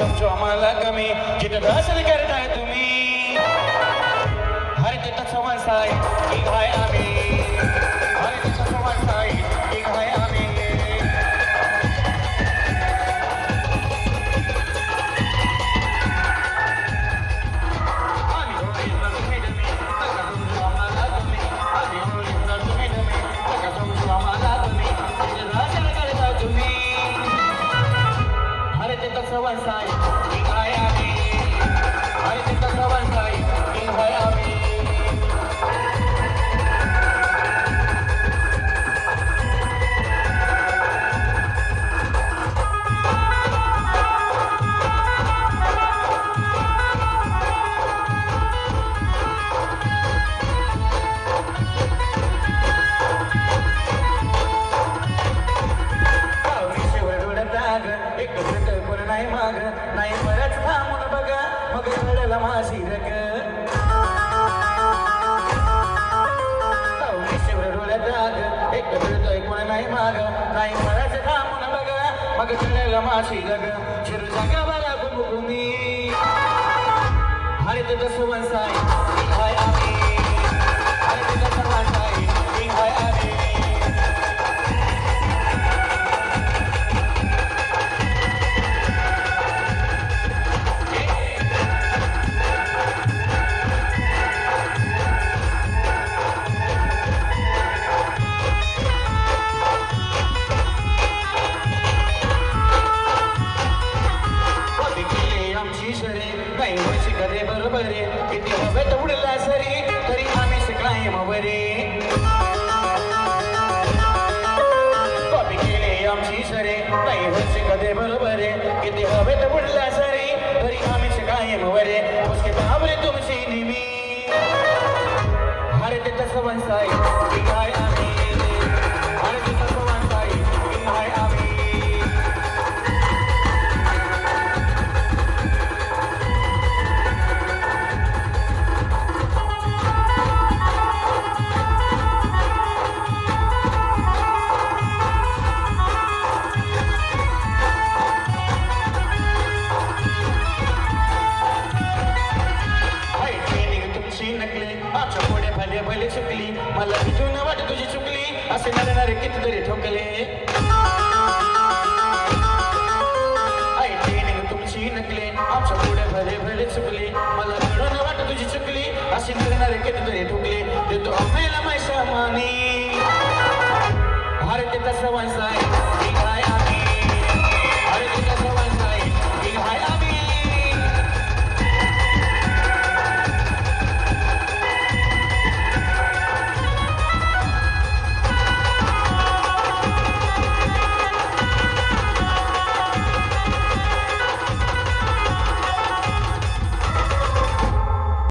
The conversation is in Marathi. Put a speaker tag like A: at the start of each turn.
A: समजू आम्हाला कमी जिथं दर्शन करताय तुम्ही हरे तिथं सवाल साई की घाय आम्ही हरे तिथं सवाल साई की घाय आम्ही सवाल साई की घाय आम्ही हरे तिथं सवाल साई की घाय आम्ही नाही माग नाही बरंच थांबून बघा मग रडला माझी रग डोळ्यात राग एक फिरतोय कोण नाही माग नाही बरंच थांबून बघा मग रडला माझी रग चिर जागा बरा घुमघुमी हरे तिथं सवन साई हाय आम्ही हरे तिथं सवन साई हाय आम्ही काही वर्षी कधी बरोबर किती हवेत उडला सरी तरी आम्ही शिकाय मवरे कॉपी केले आमची सरे काही वर्षी कधी बरोबर किती हवेत उडला सरी तरी आम्ही शिकाय मवरे उसके बाबरे तुमची निमी हरे तिथं सवन साई की घाय आम्ही हरे तिथं सवन साई की घाय आम्ही आमच्या पुढे भले भले चुकली मला भिजून वाट तुझी चुकली असे नडणारे कितीतरी ठोकले आई ट्रेनिंग तुमची नकली आमच्या पुढे भले भले चुकली मला भिजून वाट तुझी चुकली असे नडणारे कितीतरी ठोकले देतो आपल्याला मैसा मानी हरे तिथं सवन साई